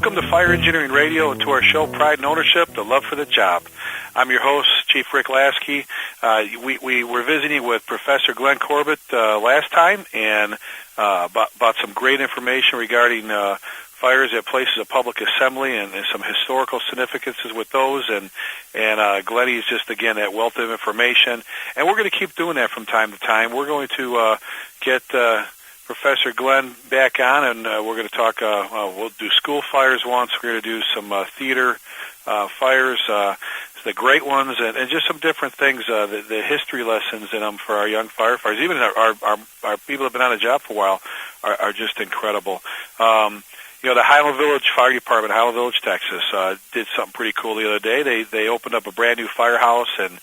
Welcome to Fire Engineering Radio and to our show, Pride and Ownership, The Love for the Job. I'm your host, Chief Rick Lasky. We were visiting with Professor Glenn Corbett last time and about some great information regarding fires at places of public assembly and some historical significances with those. And Glenny's just, again, that wealth of information. And we're going to keep doing that from time to time. We're going to get Professor Glenn back on, and we're going to talk, we'll do school fires once. We're going to do some theater fires, the great ones, and just some different things, the history lessons in them for our young firefighters. Even our people that have been on the job for a while are just incredible. The Highland Village Fire Department, Highland Village, Texas, did something pretty cool the other day. They opened up a brand new firehouse and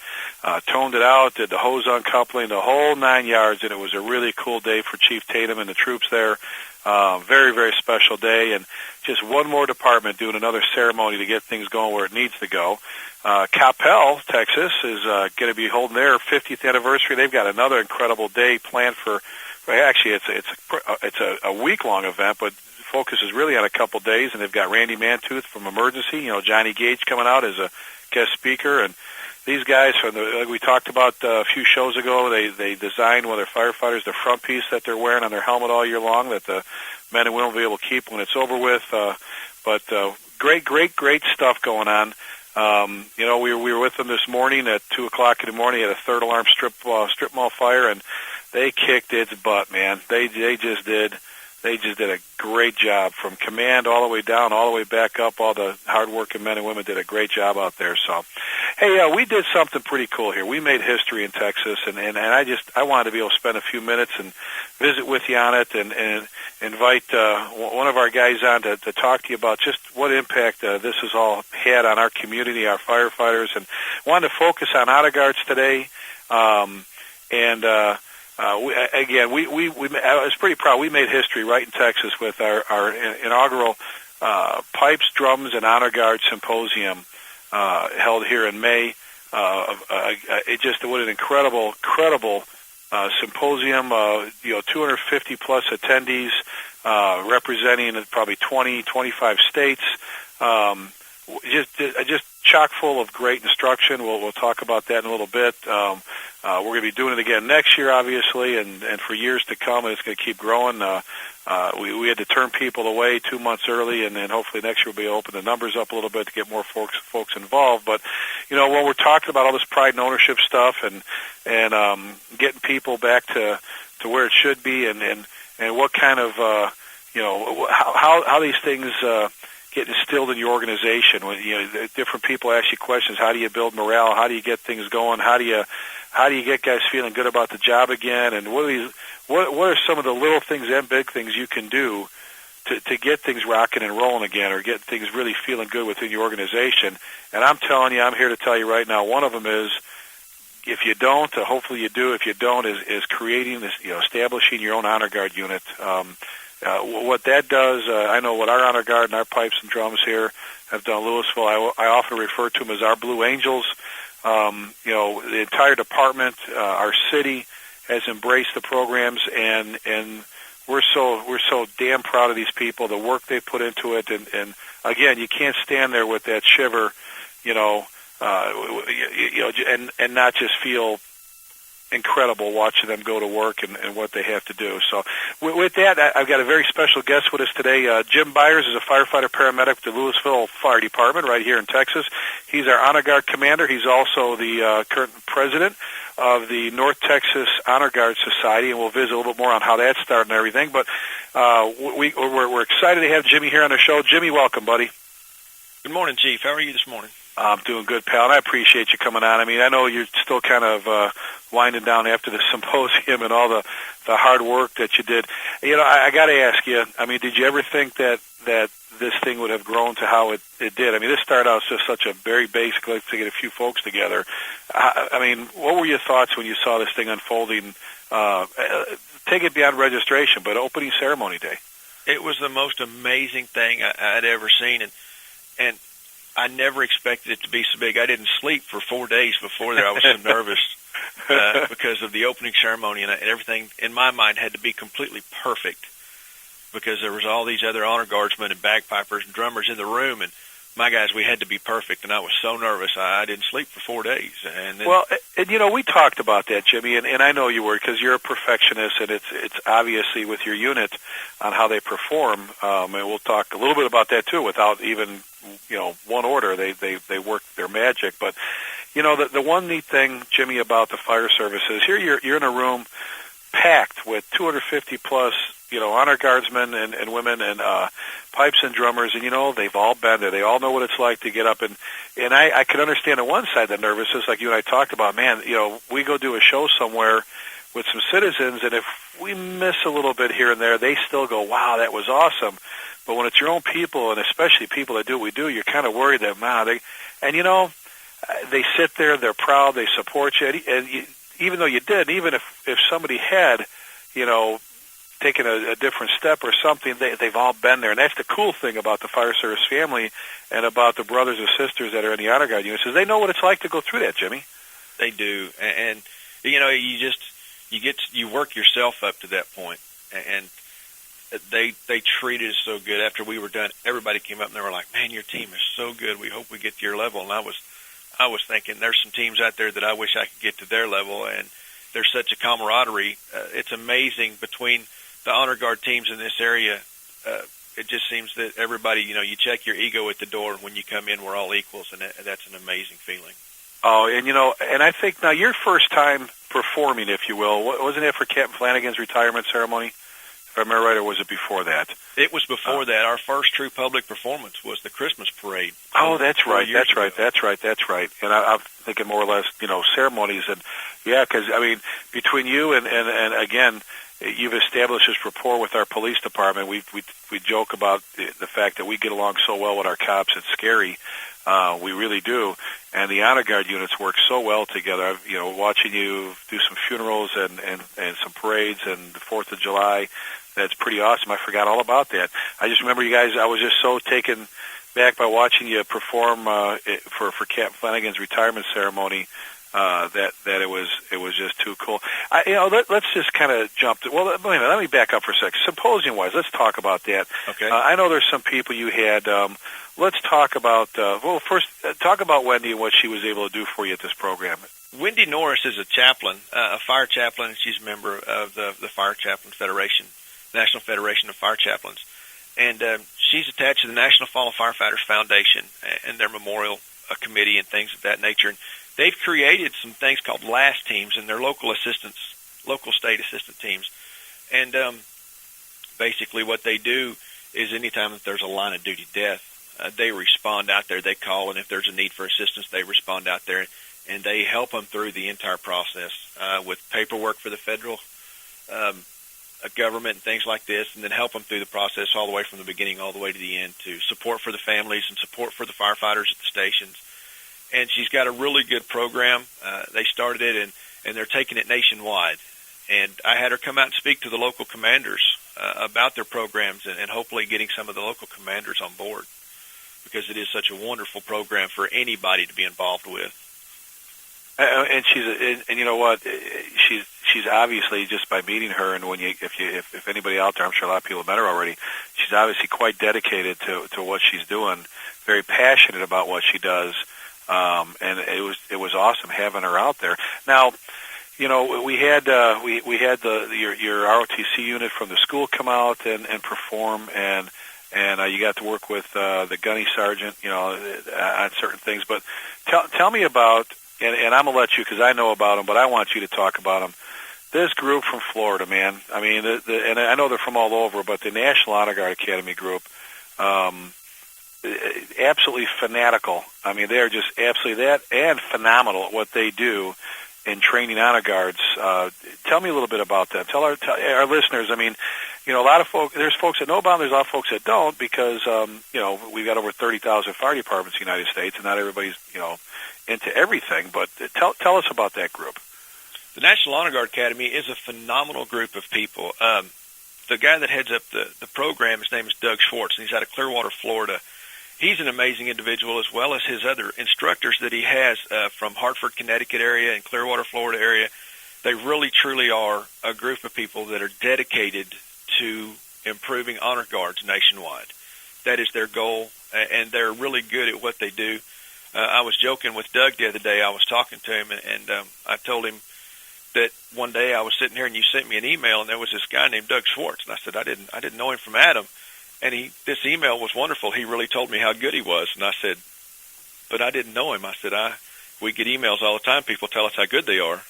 toned it out, did the hose uncoupling, the whole 9 yards, and it was a really cool day for Chief Tatum and the troops there. Very, very special day, and just one more department doing another ceremony to get things going where it needs to go. Coppell, Texas, is going to be holding their 50th anniversary. They've got another incredible day planned for. Actually, it's a week-long event, but focuses really on a couple days, and they've got Randy Mantooth from Emergency, Johnny Gage coming out as a guest speaker, and these guys like we talked about a few shows ago, they designed with their firefighters the front piece that they're wearing on their helmet all year long that the men and women will be able to keep when it's over with. But great stuff going on. We were with them this morning at 2:00 in the morning at a third alarm strip mall fire, and they kicked its butt, man. They just did a great job from command all the way down, all the way back up. All the hard-working men and women did a great job out there. So, hey, we did something pretty cool here. We made history in Texas, and I wanted to be able to spend a few minutes and visit with you on it and invite one of our guys on to talk to you about just what impact this has all had on our community, our firefighters, and wanted to focus on honor guards today. I was pretty proud. We made history right in Texas with our inaugural Pipes, Drums, and Honor Guard Symposium held here in May. What an incredible symposium. 250 plus attendees representing probably 25 states. Just chock full of great instruction. We'll talk about that in a little bit. We're going to be doing it again next year, obviously, and for years to come, and it's going to keep growing. We had to turn people away 2 months early, and then hopefully next year we'll be able to open the numbers up a little bit to get more folks involved. But, when we're talking about all this pride and ownership stuff and getting people back to where it should be and what kind of, how these things get instilled in your organization. When different people ask you questions, how do you build morale? How do you get things going? How do you get guys feeling good about the job again? And what are some of the little things and big things you can do to get things rocking and rolling again, or get things really feeling good within your organization? And I'm telling you, I'm here to tell you right now, one of them is, if you don't, hopefully you do. If you don't, is creating this, establishing your own honor guard unit. What that does, I know what our honor guard and our pipes and drums here have done in Louisville. I often refer to them as our Blue Angels. The entire department, our city has embraced the programs, and we're so damn proud of these people, the work they put into it, and again, you can't stand there with that shiver, and not just feel incredible watching them go to work and what they have to do. So with that, I've got a very special guest with us today. Jim Byers is a firefighter paramedic with the Louisville Fire Department right here in Texas. He's our Honor Guard commander. He's also the current president of the North Texas Honor Guard Society, and we'll visit a little bit more on how that started and everything. But we're excited to have Jimmy here on the show. Jimmy, welcome, buddy. Good morning, Chief. How are you this morning? I'm doing good, pal, and I appreciate you coming on. I mean, I know you're still kind of winding down after the symposium and all the hard work that you did. I got to ask you, I mean, did you ever think that this thing would have grown to how it did? I mean, this started out as just such a very basic, let's get a few folks together. I mean, what were your thoughts when you saw this thing unfolding? Take it beyond registration, but opening ceremony day. It was the most amazing thing I'd ever seen, and I never expected it to be so big. I didn't sleep for 4 days before there. I was so nervous because of the opening ceremony, and everything in my mind had to be completely perfect. because there was all these other honor guardsmen and bagpipers and drummers in the room, and my guys, we had to be perfect, and I was so nervous I didn't sleep for 4 days. And then, well, and we talked about that, Jimmy, and I know you were, because you're a perfectionist, and it's obviously with your unit on how they perform, and we'll talk a little bit about that too. Without even one order, they work their magic. But the one neat thing, Jimmy, about the fire service is here you're in a room packed with 250 plus honor guardsmen and women and pipes and drummers, and they've all been there. They all know what it's like to get up, and I can understand on one side the nervousness, like you and I talked about. Man, we go do a show somewhere with some citizens, and if we miss a little bit here and there, they still go, "Wow, that was awesome." But when it's your own people, and especially people that do what we do, you're kind of worried that they sit there, they're proud, they support you, and even though you did, even if somebody had, taken a different step or something, they've all been there. And that's the cool thing about the fire service family and about the brothers and sisters that are in the honor guard units, is they know what it's like to go through that, Jimmy. They do. And you work yourself up to that point, and they treated us so good. After we were done, everybody came up and they were like, "Man, your team is so good. We hope we get to your level." And I was thinking, there's some teams out there that I wish I could get to their level, and there's such a camaraderie. It's amazing between the honor guard teams in this area. It just seems that everybody, you check your ego at the door. When you come in, we're all equals, and that's an amazing feeling. Oh, and I think now your first time performing, if you will, wasn't it for Captain Flanagan's retirement ceremony? If I remember right, or was it before that? It was before that. Our first true public performance was the Christmas parade. Oh, that's right. That's right. And I'm thinking more or less, ceremonies. And yeah, because, between you and again, you've established this rapport with our police department. We joke about the fact that we get along so well with our cops. It's scary. We really do. And the honor guard units work so well together. Watching you do some funerals and some parades and the 4th of July, that's pretty awesome. I forgot all about that. I just remember you guys, I was just so taken back by watching you perform for Captain Flanagan's retirement ceremony. That it was just too cool. Let's just kind of jump to. Well, wait a minute, let me back up for a second. Symposium-wise, let's talk about that. Okay. I know there's some people you had. Let's talk about. First, talk about Wendy and what she was able to do for you at this program. Wendy Norris is a chaplain, a fire chaplain, and she's a member of the Fire Chaplain Federation, National Federation of Fire Chaplains, and she's attached to the National Fallen Firefighters Foundation and their memorial committee and things of that nature. And they've created some things called LAST teams, and they're local state assistant teams. And basically what they do is anytime that there's a line of duty death, they respond out there. They call, and if there's a need for assistance, they respond out there, and they help them through the entire process with paperwork for the federal government and things like this, and then help them through the process all the way from the beginning all the way to the end, to support for the families and support for the firefighters at the stations. And she's got a really good program. They started it, and they're taking it nationwide. And I had her come out and speak to the local commanders about their programs, and hopefully getting some of the local commanders on board, because it is such a wonderful program for anybody to be involved with. And you know what? She's obviously, just by meeting her, and if anybody out there, I'm sure a lot of people have met her already. She's obviously quite dedicated to what she's doing. Very passionate about what she does. And it was awesome having her out there. Now, we had your ROTC unit from the school come out and perform, and you got to work with the gunny sergeant, on certain things. But tell me about, and I'm gonna let you, because I know about them, but I want you to talk about them. This group from Florida, man. I mean, and I know they're from all over, but the National Honor Guard Academy group. Absolutely fanatical. I mean, they're just absolutely that, and phenomenal at what they do in training honor guards. Tell me a little bit about that. Tell our listeners. I mean, a lot of folks. There's folks that know about them. There's a lot of folks that don't, because we've got over 30,000 fire departments in the United States, and not everybody's into everything. But tell us about that group. The National Honor Guard Academy is a phenomenal group of people. The guy that heads up the program, his name is Doug Schwartz, and he's out of Clearwater, Florida. He's an amazing individual, as well as his other instructors that he has from Hartford, Connecticut area and Clearwater, Florida area. They really, truly are a group of people that are dedicated to improving honor guards nationwide. That is their goal, and they're really good at what they do. I was joking with Doug the other day. I was talking to him, and I told him that one day I was sitting here and you sent me an email, and there was this guy named Doug Schwartz, and I said I didn't know him from Adam, and this email was wonderful. He really told me how good he was, and I said, but I didn't know him. I said we get emails all the time. People tell us how good they are,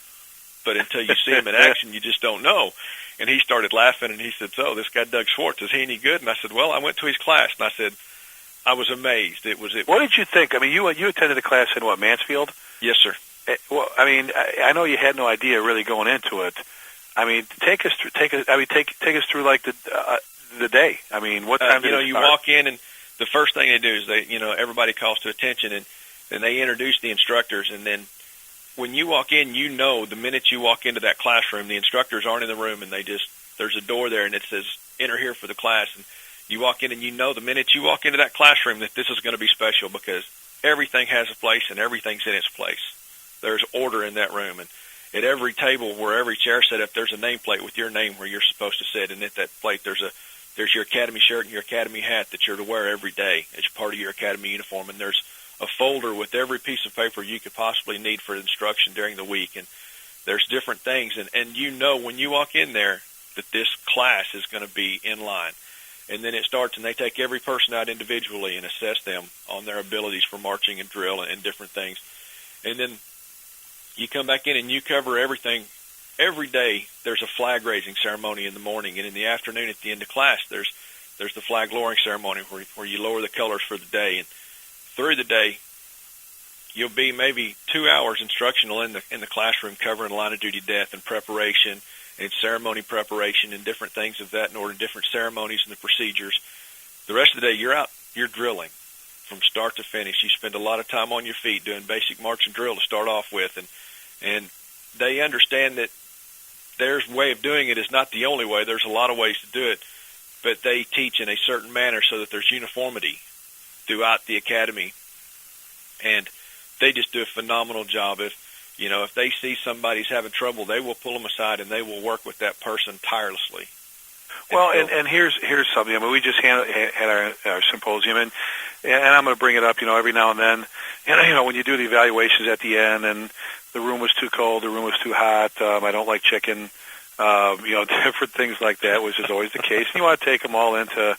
but until you see him in action, you just don't know. And he started laughing, and he said, so this guy Doug Schwartz, is he any good? And I said, well, I went to his class, and I said, I was amazed. What did you think? I mean, you attended a class in what, Mansfield? Yes, sir. Well, I mean, I know you had no idea really going into it. I mean, take us through like the day. I mean, what time did it start? You walk in, and the first thing they do is everybody calls to attention, and they introduce the instructors, and then when you walk in, the minute you walk into that classroom, the instructors aren't in the room, and there's a door there, and it says enter here for the class, and you walk in, and the minute you walk into that classroom that this is going to be special because everything has a place and everything's in its place. There's order in that room, and at every table where every chair set up, there's a nameplate with your name where you're supposed to sit, and at that plate there's your academy shirt and your academy hat that you're to wear every day as part of your academy uniform, and there's a folder with every piece of paper you could possibly need for instruction during the week, and there's different things, and when you walk in there that this class is going to be in line. And then it starts, and they take every person out individually and assess them on their abilities for marching and drill and different things. And then you come back in and you cover everything. Every day there's a flag-raising ceremony in the morning, and in the afternoon at the end of class there's the flag-lowering ceremony where you lower the colors for the day. And through the day you'll be maybe 2 hours instructional in the classroom covering line of duty death and preparation and ceremony preparation and different things of that in order, different ceremonies and the procedures. The rest of the day, you're drilling from start to finish. You spend a lot of time on your feet doing basic march and drill to start off with, and they understand that their way of doing it is not the only way. There's a lot of ways to do it, but they teach in a certain manner so that there's uniformity throughout the academy, and they just do a phenomenal job. If they see somebody's having trouble, they will pull them aside and they will work with that person tirelessly. Well, and here's something. I mean, we just had our symposium, and I'm going to bring it up, every now and then. And when you do the evaluations at the end, and the room was too cold, the room was too hot, I don't like chicken, different things like that, which is always the case. And you want to take them all into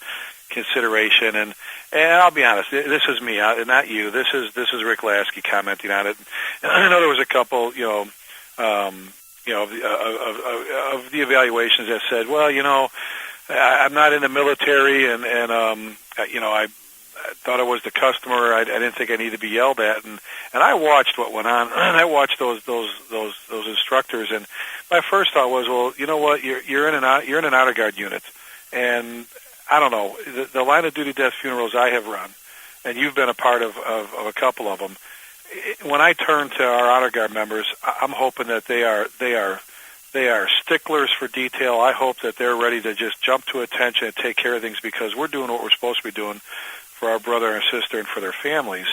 consideration, and I'll be honest, this is me, not you. This is Rick Lasky commenting on it. And I know there was a couple, of the evaluations that said, well, I'm not in the military, and I thought I was the customer. I didn't think I needed to be yelled at, and I watched what went on. And I watched those instructors, and my first thought was, well, you know what, you're in an honor guard unit, and I don't know, the line of duty death funerals I have run, and you've been a part of a couple of them. When I turn to our honor guard members, I'm hoping that they are sticklers for detail. I hope that they're ready to just jump to attention and take care of things because we're doing what we're supposed to be doing for our brother and sister and for their families.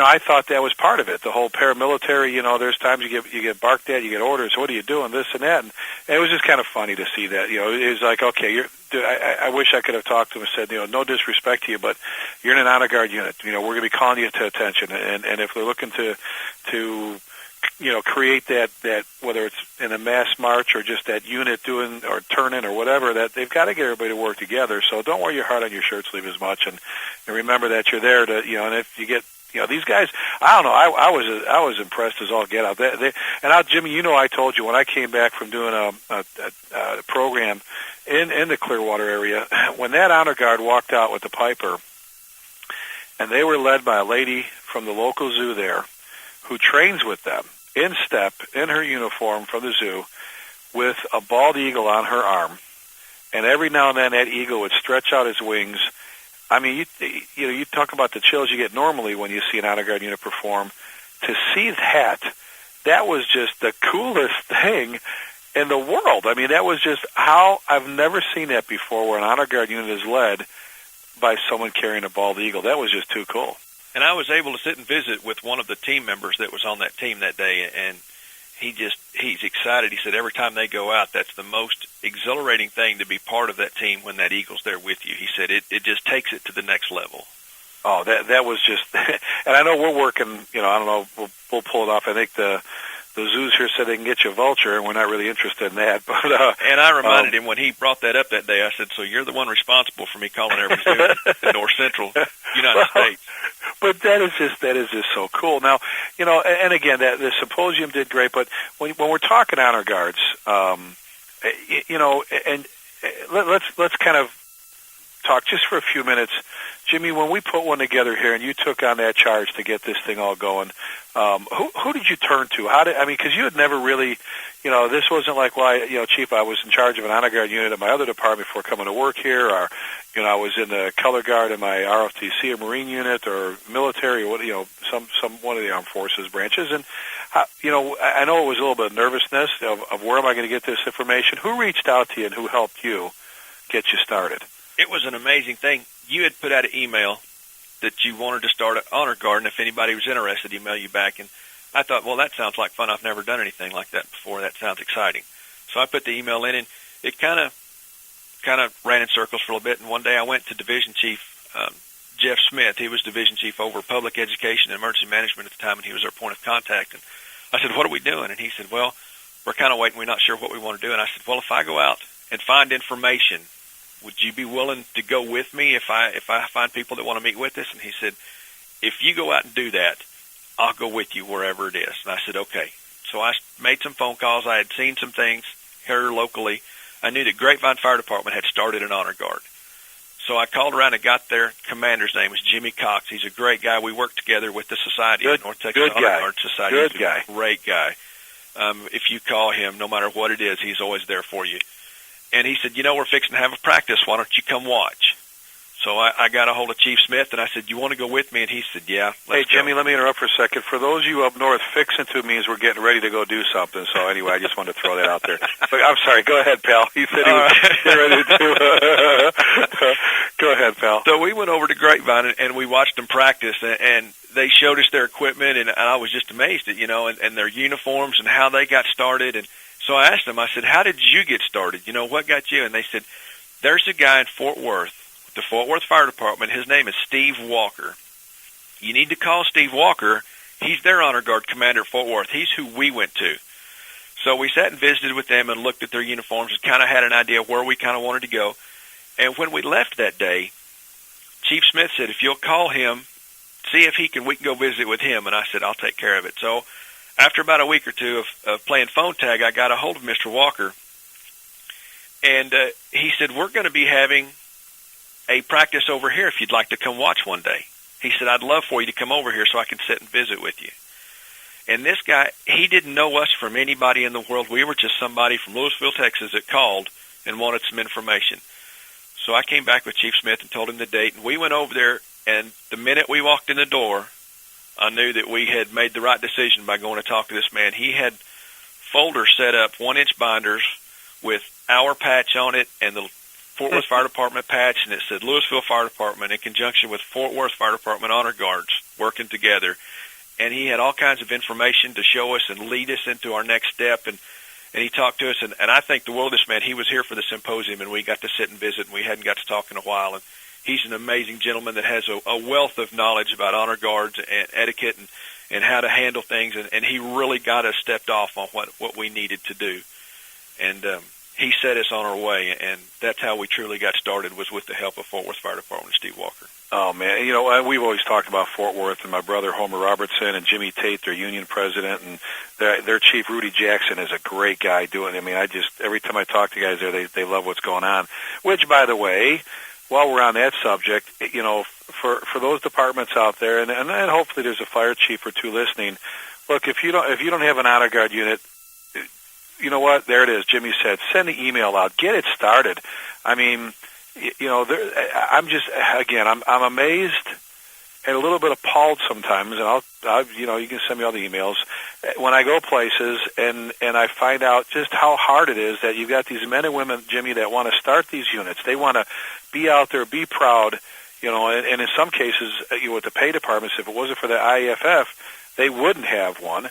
I thought that was part of it. The whole paramilitary, there's times you get barked at, you get orders. What are you doing? This and that. And it was just kind of funny to see that. It was like, okay, I wish I could have talked to him and said, no disrespect to you, but you're in an honor guard unit. We're going to be calling you to attention. And if they're looking to create that whether it's in a mass march or just that unit doing or turning or whatever, that they've got to get everybody to work together. So don't wear your heart on your shirt sleeve as much, and remember that you're there to, and if you get, these guys, I don't know, I was impressed as all get out. Jimmy, I told you when I came back from doing a program in the Clearwater area, when that honor guard walked out with the piper, and they were led by a lady from the local zoo there who trains with them in step, in her uniform from the zoo, with a bald eagle on her arm. And every now and then that eagle would stretch out his wings. I mean, you talk about the chills you get normally when you see an honor guard unit perform. To see that was just the coolest thing in the world. I mean, that was just how I've never seen that before, where an honor guard unit is led by someone carrying a bald eagle. That was just too cool. And I was able to sit and visit with one of the team members that was on that team that day, and he's excited. He said every time they go out, that's the most exhilarating thing to be part of that team when that Eagle's there with you. He said it just takes it to the next level. Oh, that was just, and I know we're working, I don't know, we'll pull it off. I think the zoos here said they can get you a vulture, and we're not really interested in that. But and I reminded him when he brought that up that day, I said, so you're the one responsible for me calling every zoo in North Central United States. But that is just so cool. Now, and again, the symposium did great, but when we're talking honor guards, and let's kind of talk just for a few minutes. Jimmy, when we put one together here and you took on that charge to get this thing all going, who did you turn to? Because you had never really, this wasn't like, Chief, I was in charge of an honor guard unit at my other department before coming to work here, or, I was in the color guard in my ROTC or Marine unit or military or some one of the armed forces branches. And, I know it was a little bit of nervousness of where am I going to get this information? Who reached out to you and who helped you get you started? It was an amazing thing. You had put out an email that you wanted to start an honor guard, and if anybody was interested, email you back. And I thought, well, that sounds like fun. I've never done anything like that before. That sounds exciting. So I put the email in, and it kind of ran in circles for a little bit. And one day I went to Division Chief Jeff Smith. He was Division Chief over Public Education and Emergency Management at the time, and he was our point of contact. And I said, what are we doing? And he said, well, we're kind of waiting. We're not sure what we want to do. And I said, well, if I go out and find information, would you be willing to go with me if I find people that want to meet with us? And he said, if you go out and do that, I'll go with you wherever it is. And I said, okay. So I made some phone calls. I had seen some things here locally. I knew that Grapevine Fire Department had started an honor guard. So I called around and got their commander's name was Jimmy Cox. He's a great guy. We worked together with the Society of North Texas Honor Guard Society. Good guy. He's a great guy. If you call him, no matter what it is, he's always there for you. And he said, we're fixing to have a practice. Why don't you come watch? So I got a hold of Chief Smith, and I said, you want to go with me? And he said, yeah, let's Jimmy, go. let me interrupt for a second. For those of you up north, fixing to means we're getting ready to go do something. So anyway, I just wanted to throw that out there. So, I'm sorry. Go ahead, pal. He said he was getting ready to Go ahead, pal. So we went over to Grapevine, and we watched them practice, and they showed us their equipment, and I was just amazed at, and their uniforms and how they got started. And so I asked them, I said, how did you get started? What got you? And they said, there's a guy in Fort Worth, the Fort Worth Fire Department. His name is Steve Walker. You need to call Steve Walker. He's their honor guard commander at Fort Worth. He's who we went to. So we sat and visited with them and looked at their uniforms and kind of had an idea of where we kind of wanted to go. And when we left that day, Chief Smith said, if you'll call him, see if we can go visit with him. And I said, I'll take care of it. So after about a week or two of playing phone tag, I got a hold of Mr. Walker, and he said, we're going to be having a practice over here if you'd like to come watch one day. He said, I'd love for you to come over here so I can sit and visit with you. And this guy, he didn't know us from anybody in the world. We were just somebody from Louisville, Texas that called and wanted some information. So I came back with Chief Smith and told him the date, and we went over there, and the minute we walked in the door, I knew that we had made the right decision by going to talk to this man. He had folders set up, 1-inch binders with our patch on it and the Fort Worth Fire Department patch, and it said Louisville Fire Department in conjunction with Fort Worth Fire Department honor guards working together. And he had all kinds of information to show us and lead us into our next step. And he talked to us, and I think the world of this man. He was here for the symposium, and we got to sit and visit, and we hadn't got to talk in a while. And he's an amazing gentleman that has a wealth of knowledge about honor guards and etiquette and how to handle things, and he really got us stepped off on what we needed to do. And he set us on our way, and that's how we truly got started, was with the help of Fort Worth Fire Department and Steve Walker. Oh, man. We've always talked about Fort Worth, and my brother Homer Robertson and Jimmy Tate, their union president, and their chief, Rudy Jackson, is a great guy doing it. I mean, every time I talk to guys there, they love what's going on. Which, by the way, while we're on that subject, for those departments out there, and hopefully there's a fire chief or two listening, look, if you don't have an honor guard unit, you know what? There it is. Jimmy said, send the email out. Get it started. I mean, I'm amazed and a little bit appalled sometimes. And you can send me all the emails when I go places and I find out just how hard it is that you've got these men and women, Jimmy, that want to start these units. They want to be out there, be proud, and in some cases, with the pay departments, if it wasn't for the IEFF, they wouldn't have one.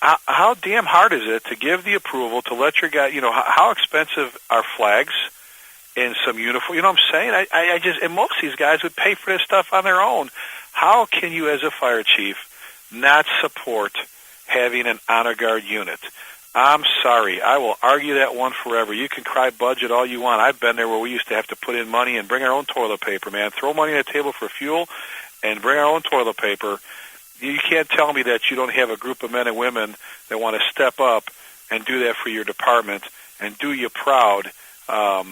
how damn hard is it to give the approval to let your guy, how expensive are flags and some uniform? You know what I'm saying? I just, and most of these guys would pay for this stuff on their own. How can you, as a fire chief, not support having an honor guard unit? I'm sorry. I will argue that one forever. You can cry budget all you want. I've been there where we used to have to put in money and bring our own toilet paper, man. Throw money on the table for fuel and bring our own toilet paper. You can't tell me that you don't have a group of men and women that want to step up and do that for your department and do you proud. I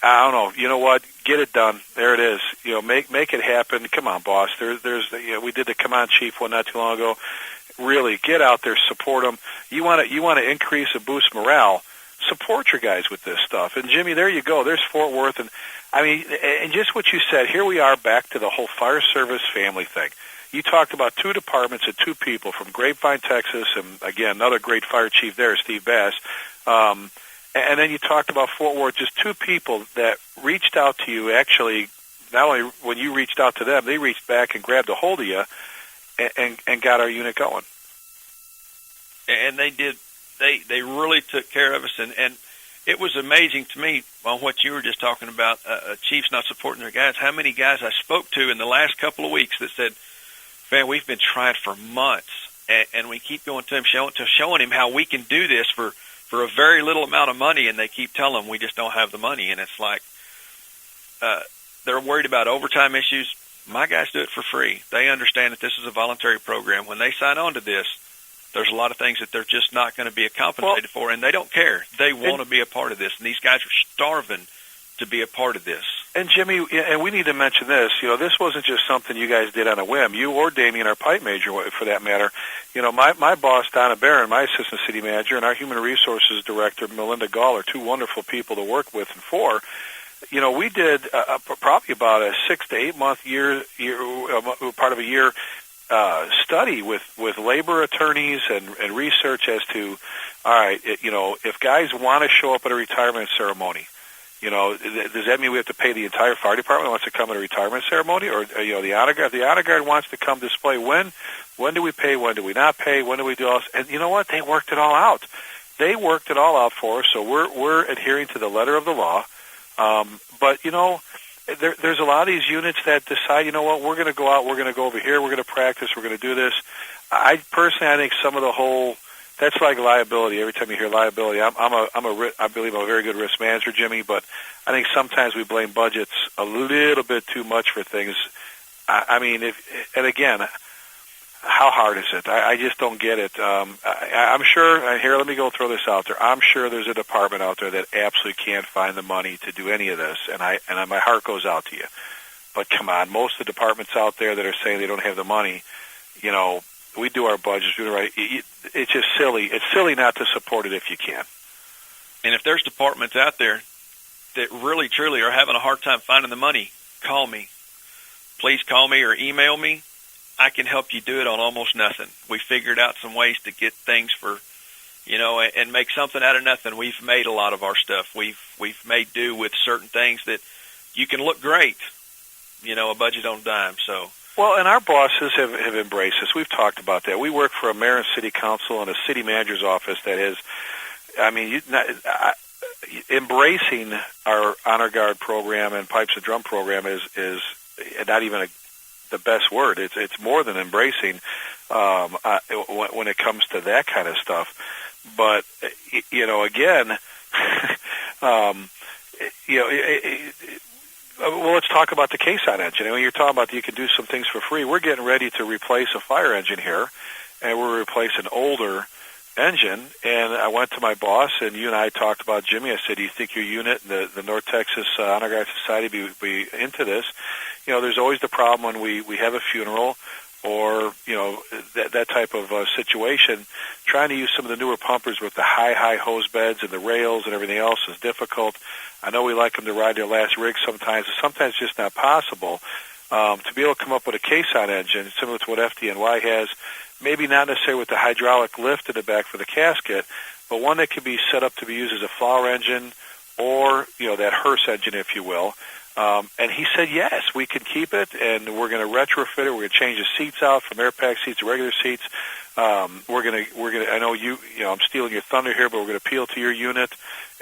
don't know. You know what? Get it done. There it is. Make it happen. Come on, boss. We did the Come On Chief one not too long ago. Really, get out there, support them. You want to increase and boost morale. Support your guys with this stuff. And Jimmy, there you go. There's Fort Worth, and just what you said. Here we are back to the whole fire service family thing. You talked about 2 departments and 2 people from Grapevine, Texas, and again, another great fire chief there, Steve Bass. And then you talked about Fort Worth, just 2 people that reached out to you. Actually, not only when you reached out to them, they reached back and grabbed a hold of you and got our unit going. And they did. They really took care of us, and it was amazing to me on what you were just talking about, chiefs not supporting their guys. How many guys I spoke to in the last couple of weeks that said, "Man, we've been trying for months, and we keep going to him, showing him how we can do this for a very little amount of money," and they keep telling them we just don't have the money. And it's like they're worried about overtime issues. My guys do it for free. They understand that this is a voluntary program. When they sign on to this, there's a lot of things that they're just not going to be compensated for, and they don't care. They want to be a part of this, and these guys are starving to be a part of this. And Jimmy, and we need to mention this, this wasn't just something you guys did on a whim. You or Damien, our pipe major, for that matter. My boss, Donna Barron, my assistant city manager, and our human resources director, Melinda Gall, are 2 wonderful people to work with and for. We did probably about a 6 to 8 month part of a year study with labor attorneys and research as to, all right, if guys want to show up at a retirement ceremony, does that mean we have to pay the entire fire department that wants to come at a retirement ceremony, or the honor guard? If the honor guard wants to come display, when do we pay? When do we not pay? When do we do all this? And you know what? They worked it all out. They worked it all out for us. So we're adhering to the letter of the law. But there's a lot of these units that decide, we're going to go out, we're going to go over here, we're going to practice, we're going to do this. I think some of the whole, that's like liability. Every time you hear liability, I believe I'm a very good risk manager, Jimmy, but I think sometimes we blame budgets a little bit too much for things. And again, how hard is it? I just don't get it. I'm sure, here, let me go throw this out there. I'm sure there's a department out there that absolutely can't find the money to do any of this, and my heart goes out to you. But come on, most of the departments out there that are saying they don't have the money, we do our budgets, do it right. It's just silly. It's silly not to support it if you can. And if there's departments out there that really, truly are having a hard time finding the money, call me. Please call me or email me. I can help you do it on almost nothing. We figured out some ways to get things for, and make something out of nothing. We've made a lot of our stuff. We've made do with certain things that you can look great, a budget on a dime. So. Well, and our bosses have embraced this. We've talked about that. We work for a mayor and city council and a city manager's office that is, embracing our honor guard program and pipes and drum program is not even the best word. It's more than embracing when it comes to that kind of stuff. But again, well, let's talk about the K-Sign engine. When you're talking about you can do some things for free, we're getting ready to replace a fire engine here, and we'll replace an older engine. And I went to my boss, and you and I talked about, Jimmy. I said, do you think your unit, the North Texas Honor Guard Society, be into this? There's always the problem when we have a funeral or, that type of situation. Trying to use some of the newer pumpers with the high hose beds and the rails and everything else is difficult. I know we like them to ride their last rig sometimes. Sometimes it's just not possible. To be able to come up with a K-Sign engine, similar to what FDNY has, maybe not necessarily with the hydraulic lift in the back for the casket, but one that could be set up to be used as a flower engine or, that hearse engine, if you will. And he said, yes, we can keep it, and we're going to retrofit it. We're going to change the seats out from air pack seats to regular seats. We're gonna. I know you know, I'm stealing your thunder here, but we're gonna appeal to your unit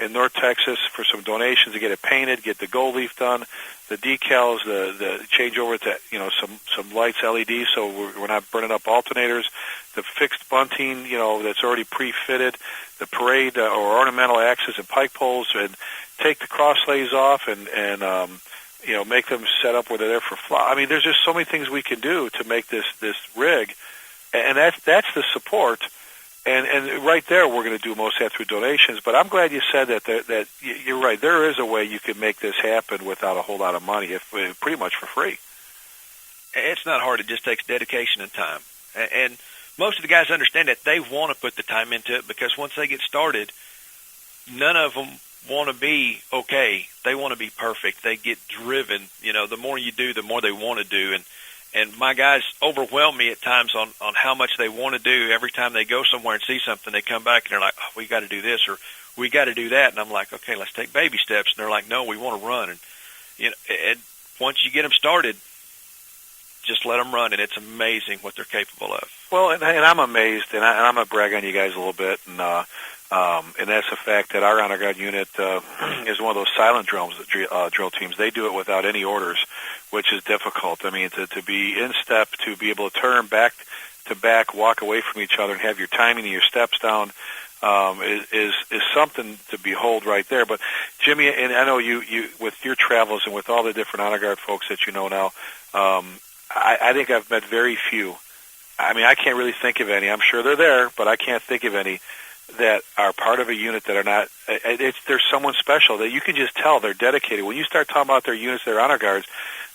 in North Texas for some donations to get it painted, get the gold leaf done, the decals, the change over to, you know, some lights, LEDs, so we're not burning up alternators, the fixed bunting, you know, that's already pre-fitted, the parade or ornamental axes and pike poles, and take the cross lays off and you know, make them set up where they're there for fly. I mean, there's just so many things we can do to make this rig, and that's the support. And right there, we're going to do most of that through donations. But I'm glad you said that you're right. There is a way you can make this happen without a whole lot of money, pretty much for free. It's not hard. It just takes dedication and time. And most of the guys understand that. They want to put the time into it because once they get started, none of them want to be okay. They want to be perfect. They get driven. You know, the more you do, the more they want to do. And my guys overwhelm me at times on how much they want to do. Every time they go somewhere and see something, they come back and they're like, oh, we got to do this or we got to do that. And I'm like, okay, let's take baby steps. And they're like, no, we want to run. And, you know, and once you get them started, just let them run. And it's amazing what they're capable of. Well, and I'm amazed, and I'm going to brag on you guys a little bit. And that's the fact that our Honor Guard unit is one of those silent drill teams. They do it without any orders, which is difficult. I mean, to be in step, to be able to turn back to back, walk away from each other, and have your timing and your steps down is something to behold right there. But Jimmy, and I know you with your travels and with all the different Honor Guard folks that you know now, I think I've met very few. I mean, I can't really think of any. I'm sure they're there, but I can't think of any that are part of a unit that are not. There's someone special that you can just tell they're dedicated. When you start talking about their units, their Honor Guards,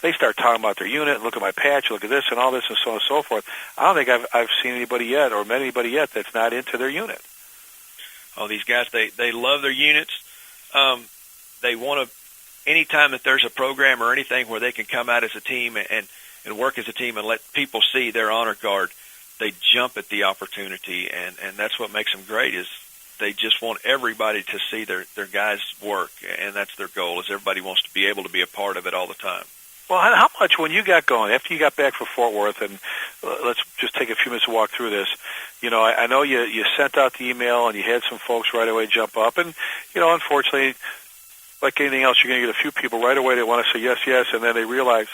they start talking about their unit. Look at my patch. Look at this and all this and so on and so forth. I don't think I've seen anybody yet or met anybody yet that's not into their unit. Oh, these guys, they love their units. They want to. Anytime that there's a program or anything where they can come out as a team and work as a team and let people see their Honor Guard, they jump at the opportunity, and that's what makes them great is they just want everybody to see their guys work, and that's their goal is everybody wants to be able to be a part of it all the time. Well, how much when you got going, after you got back from Fort Worth, and let's just take a few minutes to walk through this. You know, I know you sent out the email, and you had some folks right away jump up, and, you know, unfortunately, like anything else, you're going to get a few people right away that want to say yes, yes, and then they realize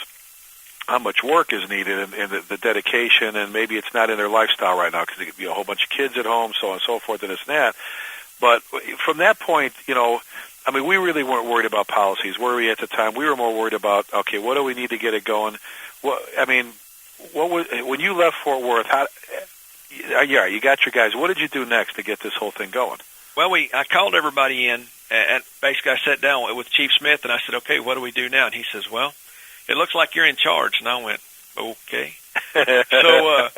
how much work is needed and the dedication, and maybe it's not in their lifestyle right now because there could be a whole bunch of kids at home, so on and so forth, and this and that. But from that point, you know, I mean, we really weren't worried about policies, were we at the time? We were more worried about, okay, what do we need to get it going? What was when you left Fort Worth? You got your guys. What did you do next to get this whole thing going? Well, I called everybody in, and basically I sat down with Chief Smith, and I said, okay, what do we do now? And he says, well, it looks like you're in charge. And I went, okay. So,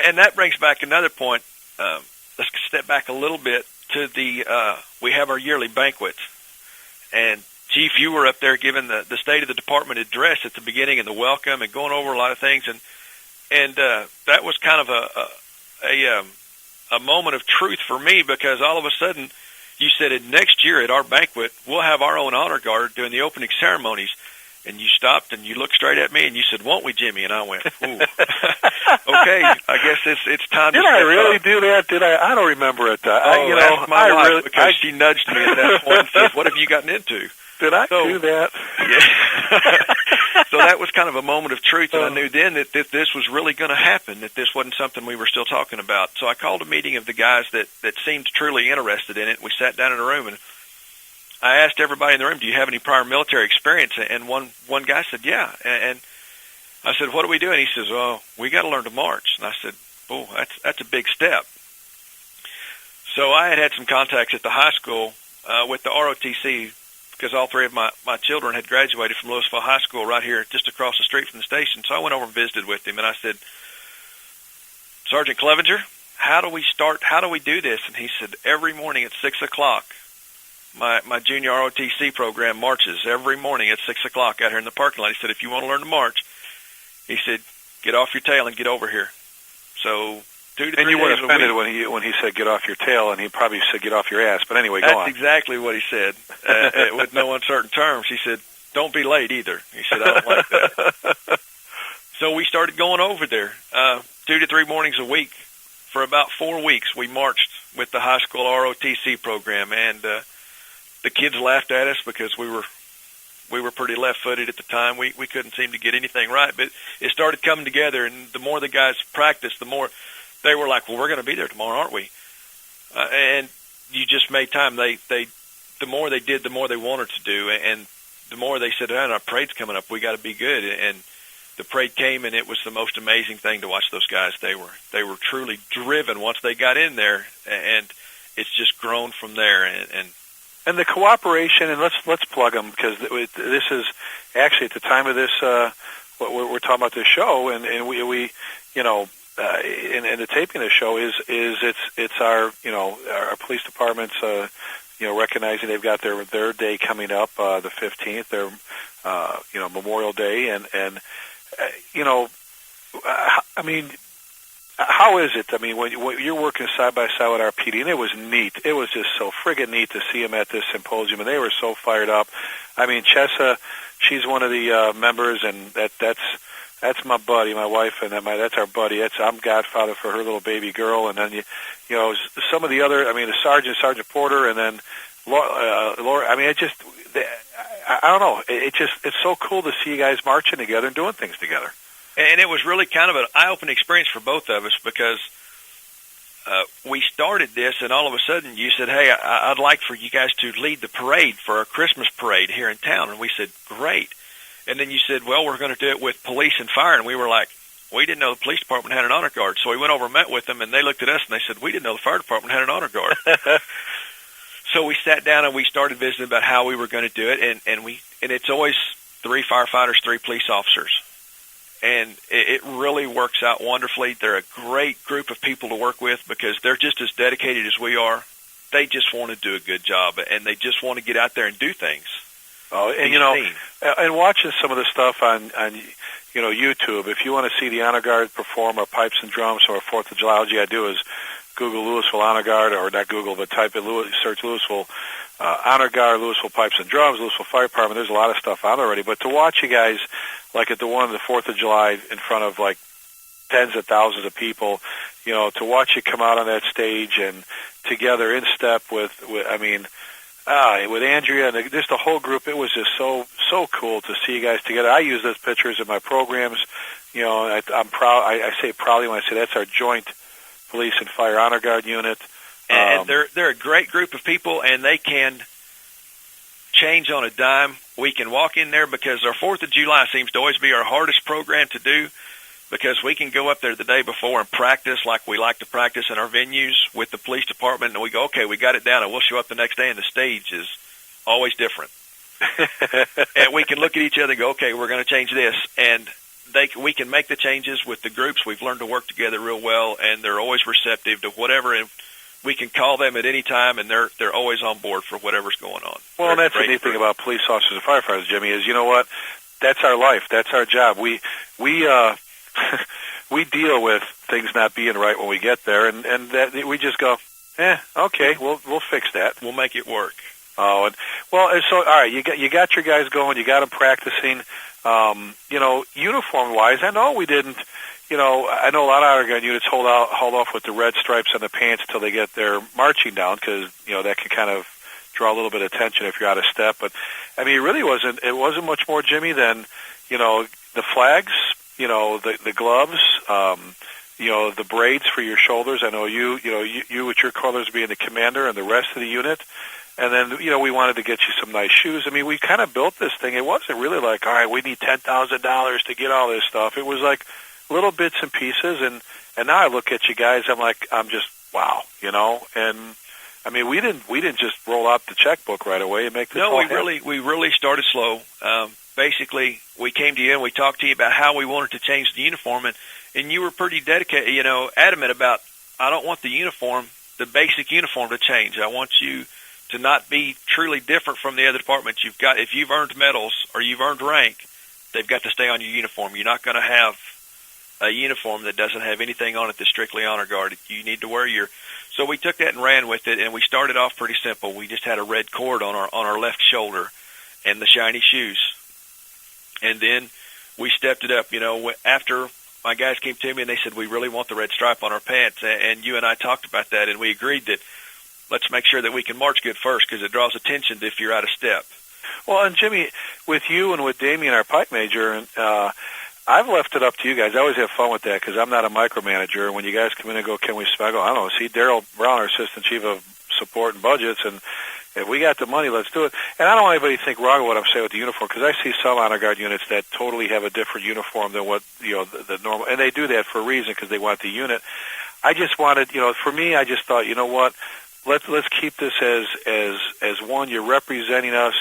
and that brings back another point. Let's step back a little bit to we have our yearly banquet. And, Chief, you were up there giving the State of the Department address at the beginning and the welcome and going over a lot of things. And that was kind of a moment of truth for me because all of a sudden you said next year at our banquet, we'll have our own Honor Guard doing the opening ceremonies. And you stopped and you looked straight at me and you said, won't we, Jimmy? And I went, ooh. Okay, I guess it's time to Did I really do that? Did I? I don't remember it. Ask my wife because she nudged me at that point and said, what have you gotten into? Did I do that? Yeah. So that was kind of a moment of truth, and I knew then that this was really going to happen, that this wasn't something we were still talking about. So I called a meeting of the guys that seemed truly interested in it. We sat down in a room, and I asked everybody in the room, do you have any prior military experience? And one guy said, yeah. And I said, what do we do? And he says, well, we got to learn to march. And I said, oh, that's a big step. So I had some contacts at the high school with the ROTC because all three of my children had graduated from Louisville High School right here just across the street from the station. So I went over and visited with him, and I said, Sergeant Clevenger, how do we do this? And he said, every morning at 6 o'clock, my junior ROTC program marches every morning at 6 o'clock out here in the parking lot. He said, if you want to learn to march, he said, get off your tail and get over here. So 2 to 3 days a week. And you were offended when he said get off your tail, and he probably said get off your ass. But anyway, go on. That's exactly what he said with no uncertain terms. He said, don't be late either. He said, I don't like that. So we started going over there 2 to 3 mornings a week for about 4 weeks, we marched with the high school ROTC program, and the kids laughed at us because we were pretty left-footed at the time. We couldn't seem to get anything right, but it started coming together, and the more the guys practiced, the more they were like, well, we're going to be there tomorrow, aren't we? And you just made time. The more they did, the more they wanted to do, and the more they said, our parade's coming up, we got to be good. And the parade came, and it was the most amazing thing to watch those guys. They were truly driven once they got in there, and it's just grown from there. And the cooperation, and let's plug them, because this is actually at the time of this, what we're talking about this show, and we you know, in the taping of the show is it's our, you know, our police departments, you know, recognizing they've got their day coming up, the 15th, their you know, Memorial Day, and you know, I mean, how is it? I mean, when you're working side by side with our PD, and it was neat. It was just so friggin' neat to see them at this symposium, and they were so fired up. I mean, Chessa, she's one of the members, and that's my buddy, my wife, and that's our buddy. I'm godfather for her little baby girl, and then you know, some of the other. I mean, the Sergeant Porter, and then Laura. I mean, I don't know. It's so cool to see you guys marching together and doing things together. And it was really kind of an eye-opening experience for both of us, because we started this, and all of a sudden you said, hey, I'd like for you guys to lead the parade for our Christmas parade here in town. And we said, great. And then you said, well, we're going to do it with police and fire. And we were like, we didn't know the police department had an honor guard. So we went over and met with them, and they looked at us, and they said, we didn't know the fire department had an honor guard. So we sat down, and we started visiting about how we were going to do it. And it's always 3 firefighters, 3 police officers. And it really works out wonderfully. They're a great group of people to work with, because they're just as dedicated as we are. They just want to do a good job, and they just want to get out there and do things. Oh, and you know, and watching some of the stuff on you know, YouTube, if you want to see the Honor Guard perform or pipes and drums or 4th of July, all you got to do is Google Louisville Honor Guard, or not Google, but type in search Louisville Honor Guard, Louisville Pipes and Drums, Louisville Fire Department. There's a lot of stuff on already. But to watch you guys, like at the 4th of July, in front of like tens of thousands of people, you know, to watch you come out on that stage and together in step with I mean, with Andrea and just the whole group, it was just so cool to see you guys together. I use those pictures in my programs. You know, I'm proud. I say proudly when I say that's our joint police and fire honor guard unit. And they're a great group of people, and they can change on a dime. We can walk in there, because our 4th of July seems to always be our hardest program to do, because we can go up there the day before and practice like we like to practice in our venues with the police department, and we go, okay, we got it down, and we'll show up the next day, and the stage is always different. And we can look at each other and go, okay, we're going to change this, and we can make the changes with the groups. We've learned to work together real well, and they're always receptive to whatever, and we can call them at any time, and they're always on board for whatever's going on. Well, and that's the neat thing about police officers and firefighters, Jimmy, is, you know what? That's our life. That's our job. We we deal with things not being right when we get there, and that we just go, okay, we'll fix that. We'll make it work. Oh, and so all right, you got your guys going, you got them practicing. You know, uniform wise, I know we didn't. You know, I know a lot of honor guard units hold off with the red stripes on the pants until they get their marching down, because you know that can kind of draw a little bit of attention if you're out of step. But I mean, it really wasn't. It wasn't much more, Jimmy, than, you know, the flags, you know, the gloves, you know, the braids for your shoulders. I know you with your colors being the commander and the rest of the unit. And then, you know, we wanted to get you some nice shoes. I mean, we kind of built this thing. It wasn't really like, all right, we need $10,000 to get all this stuff. It was like little bits and pieces. And now I look at you guys, I'm just, wow, you know. And I mean, we didn't just roll out the checkbook right away and make this. No, we really started slow. Basically, we came to you and we talked to you about how we wanted to change the uniform, and you were pretty dedicated, you know, adamant about, I don't want the uniform, the basic uniform, to change. I want you to not be truly different from the other departments. If you've earned medals or you've earned rank, they've got to stay on your uniform. You're not going to have a uniform that doesn't have anything on it that's strictly honor guard. You need to wear So we took that and ran with it, and we started off pretty simple. We just had a red cord on our left shoulder and the shiny shoes. And then we stepped it up. You know, after my guys came to me and they said, we really want the red stripe on our pants. And you and I talked about that, and we agreed that let's make sure that we can march good first, because it draws attention if you're out of step. Well, and Jimmy, with you and with Damien, our pipe major, and I've left it up to you guys. I always have fun with that because I'm not a micromanager. When you guys come in and go, can we spend? I go, I don't know. See, Daryl Brown, our assistant chief of support and budgets, and if we got the money, let's do it. And I don't want anybody to think wrong of what I'm saying with the uniform, because I see some honor guard units that totally have a different uniform than what the normal, and they do that for a reason because they want the unit. I just wanted, for me, I just thought, you know what? Let's keep this as one. You're representing us.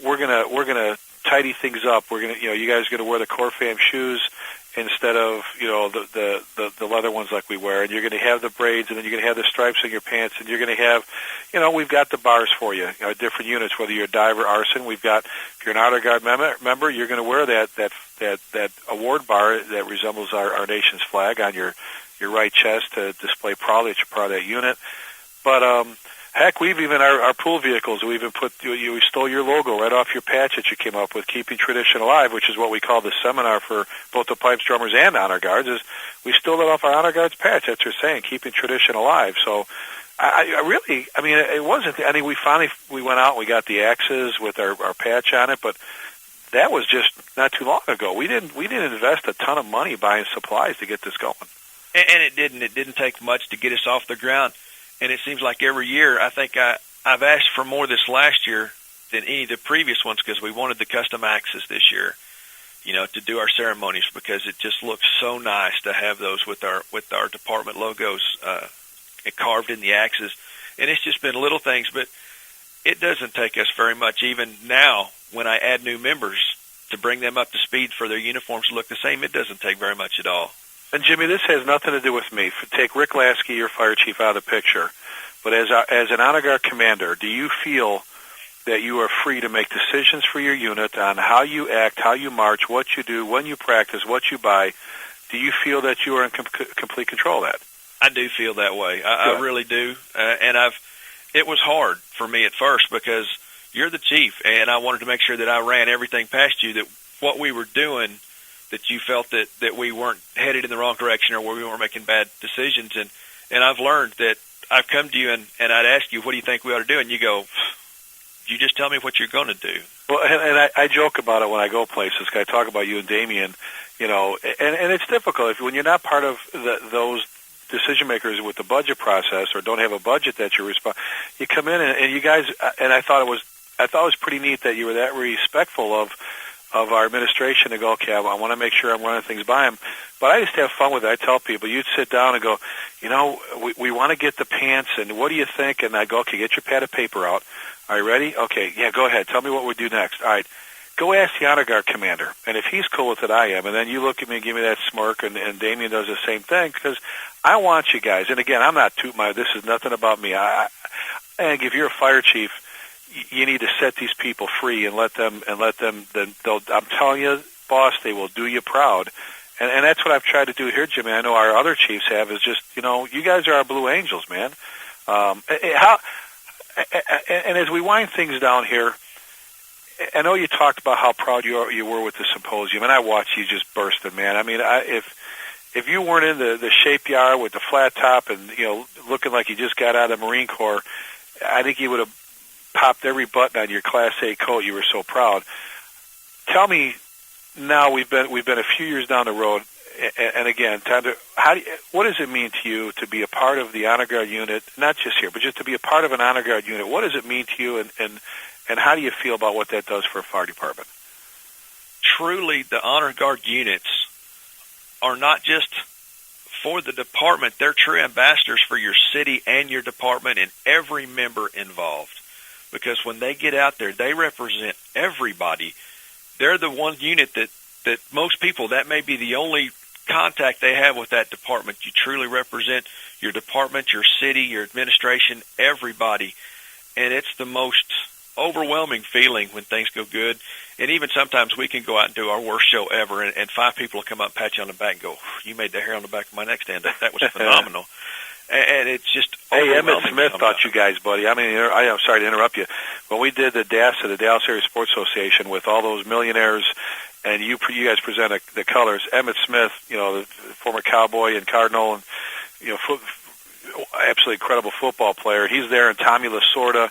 We're gonna tidy things up. We're gonna, you guys are gonna wear the Corfam shoes instead of the leather ones like we wear, and you're gonna have the braids, and then you're gonna have the stripes in your pants, and you're gonna have, we've got the bars for you, different units. Whether you're a diver, arson, we've got. If you're an honor guard member, you're gonna wear that award bar that resembles our nation's flag on your right chest to display proudly that you're part of that unit. But heck, we've even our pool vehicles. We even we stole your logo right off your patch that you came up with, keeping tradition alive, which is what we call the seminar for both the pipes, drummers, and honor guards. Is we stole it off our honor guards patch. That's what they're saying, keeping tradition alive. So it wasn't. I mean, we went out and we got the axes with our patch on it, but that was just not too long ago. We didn't invest a ton of money buying supplies to get this going. And it didn't take much to get us off the ground. And it seems like every year, I think I've asked for more this last year than any of the previous ones, because we wanted the custom axes this year, to do our ceremonies, because it just looks so nice to have those with our department logos carved in the axes. And it's just been little things, but it doesn't take us very much. Even now, when I add new members to bring them up to speed for their uniforms to look the same, it doesn't take very much at all. And Jimmy, this has nothing to do with me. Take Rick Lasky, your fire chief, out of the picture. But as an honor guard commander, do you feel that you are free to make decisions for your unit on how you act, how you march, what you do, when you practice, what you buy? Do you feel that you are in complete control of that? I do feel that way. I really do. And it was hard for me at first, because you're the chief, and I wanted to make sure that I ran everything past you, that what we were doing, that you felt that we weren't headed in the wrong direction, or where we weren't making bad decisions. And I've learned that I've come to you and I'd ask you, what do you think we ought to do? And you go, you just tell me what you're going to do. Well, and I joke about it when I go places. I talk about you and Damien, and it's difficult when you're not part of those decision makers with the budget process, or don't have a budget that you're you come in and you guys, and I thought it was pretty neat that you were that respectful of our administration to go, okay, I want to make sure I'm running things by them. But I just have fun with it. I tell people, you'd sit down and go, we want to get the pants, and what do you think? And I go, okay, get your pad of paper out. Are you ready? Okay, yeah, go ahead. Tell me what we do next. All right, go ask the honor guard commander. And if he's cool with it, I am. And then you look at me and give me that smirk, and Damien does the same thing, because I want you guys. And again, I'm not this is nothing about me. I think if you're a fire chief, you need to set these people free and let them. I'm telling you, boss, they will do you proud, and that's what I've tried to do here, Jimmy. I know our other chiefs have, is just, you guys are our Blue Angels, man. And as we wind things down here, I know you talked about how proud you were with the symposium, and I watched you just bursting, man. I mean, if you weren't in the shape yard with the flat top and looking like you just got out of the Marine Corps, I think you would have popped every button on your Class A coat. You were so proud. Tell me now, we've been a few years down the road, and again, what does it mean to you to be a part of the honor guard unit? Not just here, but just to be a part of an honor guard unit. What does it mean to you, and how do you feel about what that does for a fire department? Truly, the honor guard units are not just for the department. They're true ambassadors for your city and your department and every member involved. Because when they get out there, they represent everybody. They're the one unit that most people, that may be the only contact they have with that department. You truly represent your department, your city, your administration, everybody. And it's the most overwhelming feeling when things go good. And even sometimes we can go out and do our worst show ever, and 5 people will come up and pat you on the back and go, you made the hair on the back of my neck stand. That was phenomenal. And it's just Emmett Smith thought you guys, buddy. I mean, I'm sorry to interrupt you. When we did the DASA, the Dallas Area Sports Association, with all those millionaires and you guys present the colors. Emmitt Smith, the former Cowboy and Cardinal, and absolutely incredible football player. He's there, and Tommy Lasorda,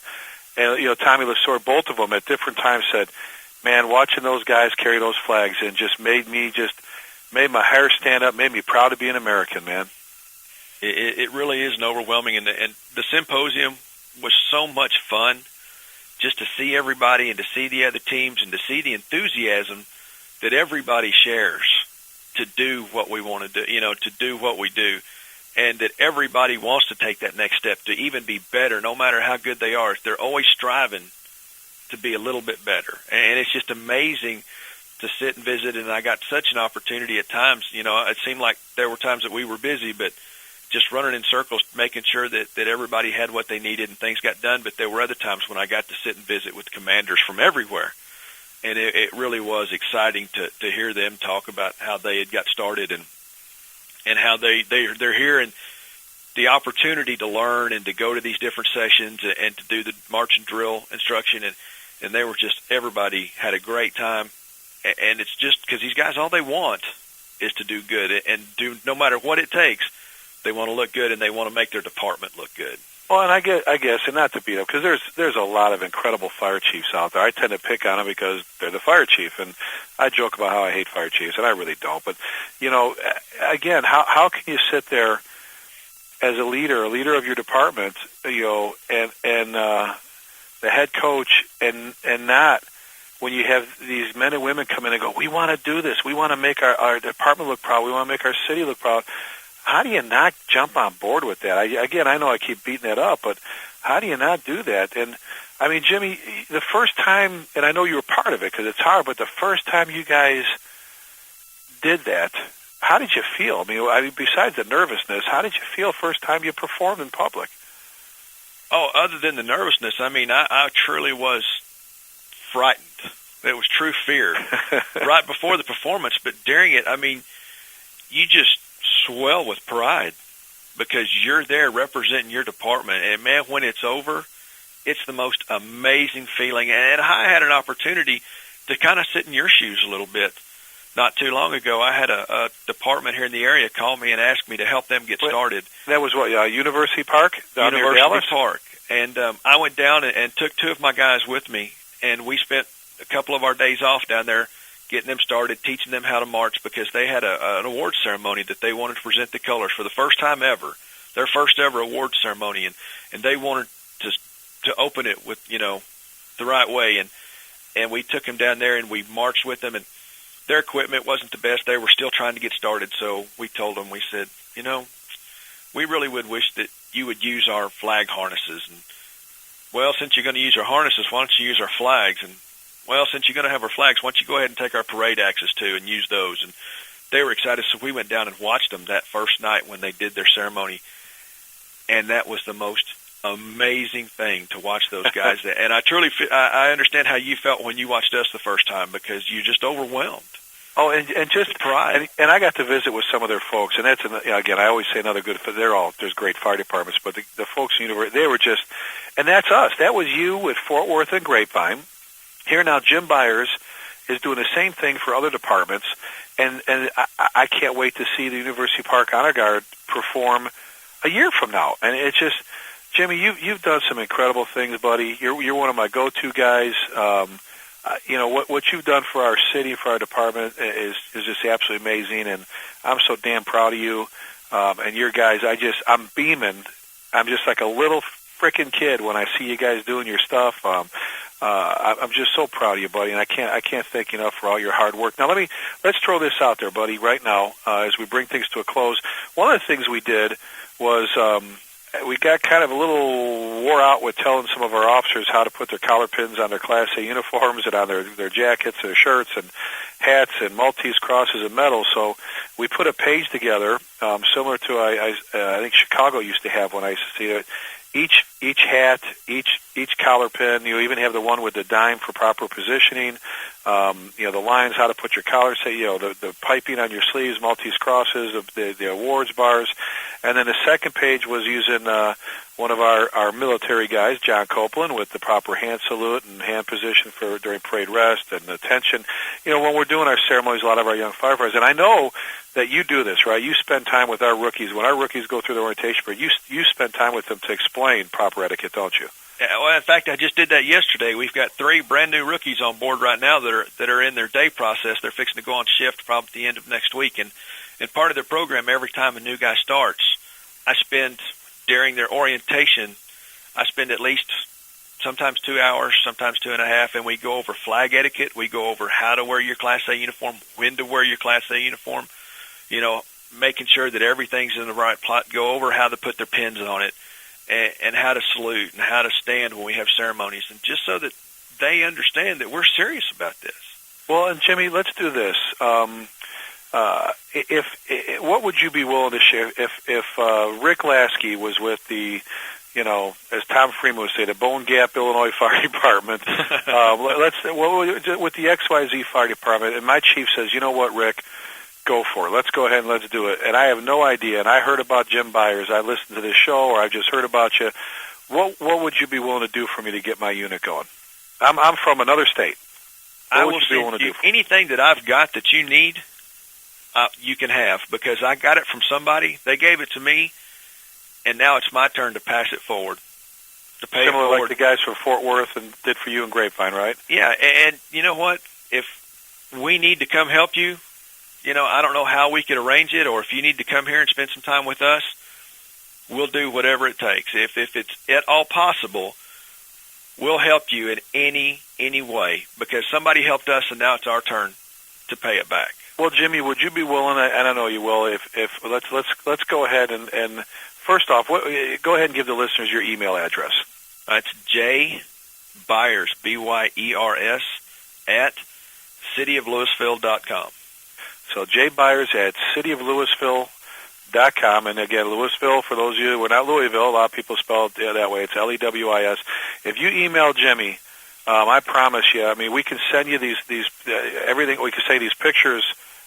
and Tommy Lasorda, both of them at different times said, "Man, watching those guys carry those flags in just made my hair stand up, made me proud to be an American, man." It really is an overwhelming, and the symposium was so much fun, just to see everybody and to see the other teams and to see the enthusiasm that everybody shares to do what we want to do, to do what we do, and that everybody wants to take that next step to even be better, no matter how good they are. They're always striving to be a little bit better, and it's just amazing to sit and visit. And I got such an opportunity at times. It seemed like there were times that we were busy, but just running in circles, making sure that everybody had what they needed and things got done. But there were other times when I got to sit and visit with commanders from everywhere. And it really was exciting to hear them talk about how they had got started and how they're here, and the opportunity to learn and to go to these different sessions and to do the march and drill instruction. And they were just, everybody had a great time. And it's just because these guys, all they want is to do good and do, no matter what it takes. They want to look good, and they want to make their department look good. Well, and I guess, and not to beat up, because there's a lot of incredible fire chiefs out there. I tend to pick on them because they're the fire chief, and I joke about how I hate fire chiefs, and I really don't. But again, how can you sit there as a leader of your department, and the head coach, and not, when you have these men and women come in and go, we want to do this, we want to make our department look proud, we want to make our city look proud. How do you not jump on board with that? I know I keep beating that up, but how do you not do that? And, I mean, Jimmy, the first time, and I know you were part of it because it's hard, but the first time you guys did that, how did you feel? I mean, besides the nervousness, how did you feel first time you performed in public? Oh, other than the nervousness, I truly was frightened. It was true fear right before the performance, but during it, you just swell with pride because you're there representing your department. And, man, when it's over, it's the most amazing feeling. And I had an opportunity to kind of sit in your shoes a little bit. Not too long ago, I had a department here in the area call me and ask me to help them get started. That was what, University Park? University Park. And I went down and took two of my guys with me, and we spent a couple of our days off down there getting them started, teaching them how to march, because they had an award ceremony that they wanted to present the colors for the first time ever, their first ever award ceremony, and they wanted to open it with, the right way. And we took them down there, and we marched with them, and their equipment wasn't the best. They were still trying to get started, so we told them, we said, we really would wish that you would use our flag harnesses. And, well, since you're going to use our harnesses, why don't you use our flags? And, well, since you're going to have our flags, why don't you go ahead and take our parade axes, too, and use those? And they were excited, so we went down and watched them that first night when they did their ceremony, and that was the most amazing thing to watch those guys. And I understand how you felt when you watched us the first time, because you're just overwhelmed. Oh, and just pride. And I got to visit with some of their folks, and that's, again, I always say another good, there's great fire departments, but the folks in the university, they were just, and that's us. That was you with Fort Worth and Grapevine. Here now, Jim Byers is doing the same thing for other departments, and I can't wait to see the University Park Honor Guard perform a year from now. And it's just, Jimmy, you've done some incredible things, buddy. You're one of my go-to guys. What you've done for our city, for our department, is just absolutely amazing, and I'm so damn proud of you. And your guys, I'm beaming. I'm just like a little frickin' kid when I see you guys doing your stuff. I'm just so proud of you, buddy, and I can't thank you enough for all your hard work. Now let's throw this out there, buddy, right now, as we bring things to a close. One of the things we did was we got kind of a little wore out with telling some of our officers how to put their collar pins on their Class A uniforms and on their jackets, their shirts, and hats, and Maltese crosses and medals. So we put a page together similar to I think Chicago used to have one. I used to see it. Each each hat, each collar pin. You even have the one with the dime for proper positioning. The lines, how to put your collar, the piping on your sleeves, Maltese crosses, the awards bars. And then the second page was using one of our military guys, John Copeland, with the proper hand salute and hand position for during parade rest and attention. When we're doing our ceremonies, a lot of our young firefighters, and I know that you do this, right? You spend time with our rookies. When our rookies go through the orientation period, you spend time with them to explain proper etiquette, don't you? Yeah, well, in fact, I just did that yesterday. We've got 3 brand new rookies on board right now that are in their day process. They're fixing to go on shift probably at the end of next week. And part of their program, every time a new guy starts, I spend, during their orientation, at least sometimes 2 hours, sometimes 2.5, and we go over flag etiquette. We go over how to wear your Class A uniform, when to wear your Class A uniform, making sure that everything's in the right plot, go over how to put their pins on it, and how to salute and how to stand when we have ceremonies, and just so that they understand that we're serious about this. Well, and Jimmy, let's do this. What would you be willing to share if Rick Lasky was with the, as Tom Freeman would say, the Bone Gap, Illinois Fire Department? With the XYZ Fire Department, and my chief says, you know what, Rick, go for it. Let's go ahead and let's do it. And I have no idea. And I heard about Jim Byers. I listened to this show, or I just heard about you. What would you be willing to do for me to get my unit going? I'm from another state. I will send you anything that I've got that you need. You can have, because I got it from somebody. They gave it to me, and now it's my turn to pass it forward. To pay Similar it forward. Like the guys from Fort Worth and did for you in Grapevine, right? Yeah, and you know what? If we need to come help you, I don't know how we could arrange it, or if you need to come here and spend some time with us, we'll do whatever it takes. If it's at all possible, we'll help you in any way, because somebody helped us, and now it's our turn to pay it back. Well, Jimmy, would you be willing? And I know you will. If let's go ahead and first off, go ahead and give the listeners your email address. It's J Byers, BYERS, at cityoflouisville.com. So J Byers at cityoflouisville.com. And again, Louisville, for those of you who are not Louisville, a lot of people spell it that way. It's LEWIS. If you email Jimmy, I promise you, we can send you these everything. We can say these pictures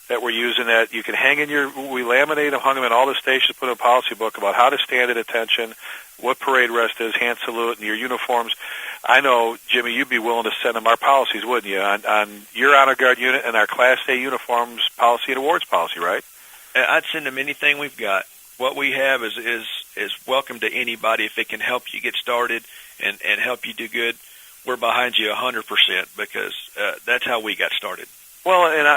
that we're using that you can hang in we laminate them, hung them in all the stations, put in a policy book about how to stand at attention, what parade rest is, hand salute, and your uniforms. I know, Jimmy, you'd be willing to send them our policies, wouldn't you, on your honor guard unit and our Class A uniforms policy and awards policy, right? I'd send them anything we've got. What we have is welcome to anybody. If it can help you get started and help you do good, we're behind you 100%, because that's how we got started. Well, and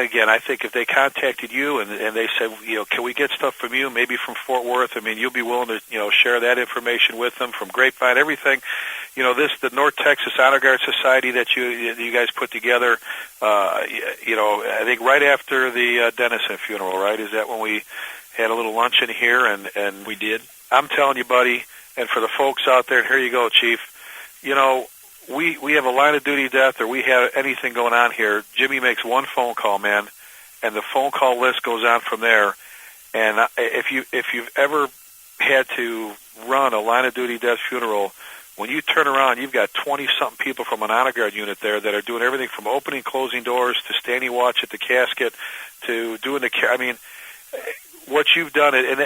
again, I think if they contacted you and they said, can we get stuff from you, maybe from Fort Worth? You'll be willing to, share that information with them from Grapevine, everything. The North Texas Honor Guard Society that you guys put together. I think right after the Dennison funeral, right? Is that when we had a little luncheon here? And we did. I'm telling you, buddy, and for the folks out there, here you go, Chief. We have a line of duty death, or we have anything going on here. Jimmy makes one phone call, man, and the phone call list goes on from there. And if you've ever had to run a line of duty death funeral, when you turn around, you've got 20-something people from an honor guard unit there that are doing everything from opening, closing doors to standing watch at the casket to doing the care. What you've done, and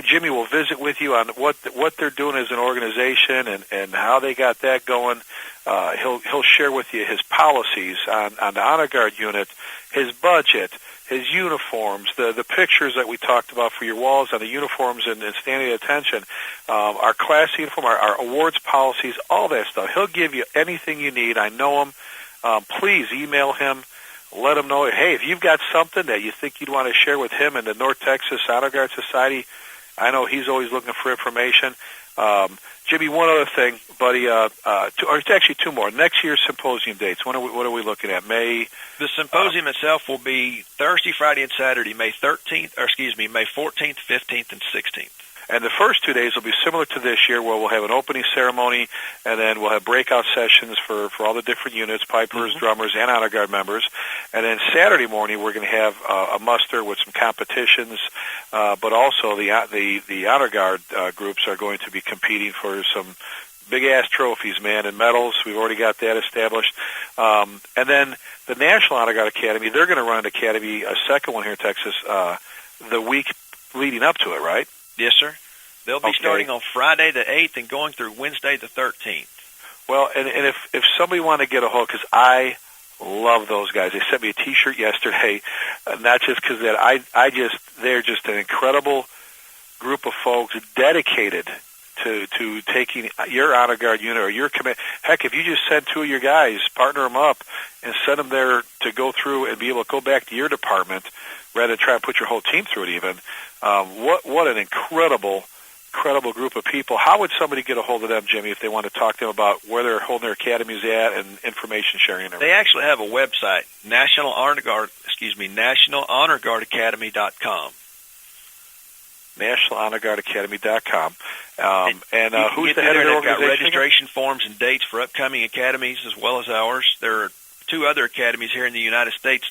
Jimmy will visit with you on what they're doing as an organization and how they got that going. He'll share with you his policies on the honor guard unit, his budget, his uniforms, the pictures that we talked about for your walls on the uniforms and standing at attention, our class uniform, our awards policies, all that stuff. He'll give you anything you need. I know him. Please email him. Let him know, hey, if you've got something that you think you'd want to share with him and the North Texas Honor Guard Society, I know he's always looking for information. Jimmy, one other thing, buddy, or it's actually two more. Next year's symposium dates, what are we looking at? May? The symposium itself will be Thursday, Friday, and Saturday, May 14th, 15th, and 16th. And the first 2 days will be similar to this year, where we'll have an opening ceremony, and then we'll have breakout sessions for all the different units, pipers, drummers, and honor guard members. And then Saturday morning, we're going to have a muster with some competitions, but also the honor guard groups are going to be competing for some big-ass trophies, man, and medals. We've already got that established. And then the National Honor Guard Academy, they're going to run an academy, a second one here in Texas, the week leading up to it, right? Yes, sir. They'll be starting on Friday the 8th and going through Wednesday the 13th. Well, and if somebody wanted to get a hold, because I love those guys. They sent me a T-shirt yesterday, not just because they're just an incredible group of folks dedicated to taking your honor guard unit or your command. Heck, if you just send two of your guys, partner them up, and send them there to go through and be able to go back to your department rather than try and put your whole team through it even, what an incredible group of people. How would somebody get a hold of them, Jimmy, if they want to talk to them about where they're holding their academies at and information sharing and everything? They actually have a website, NationalHonorGuardAcademy.com. NationalHonorGuardAcademy.com. And who's the head of the organization? They've got registration forms and dates for upcoming academies as well as ours. There are two other academies here in the United States,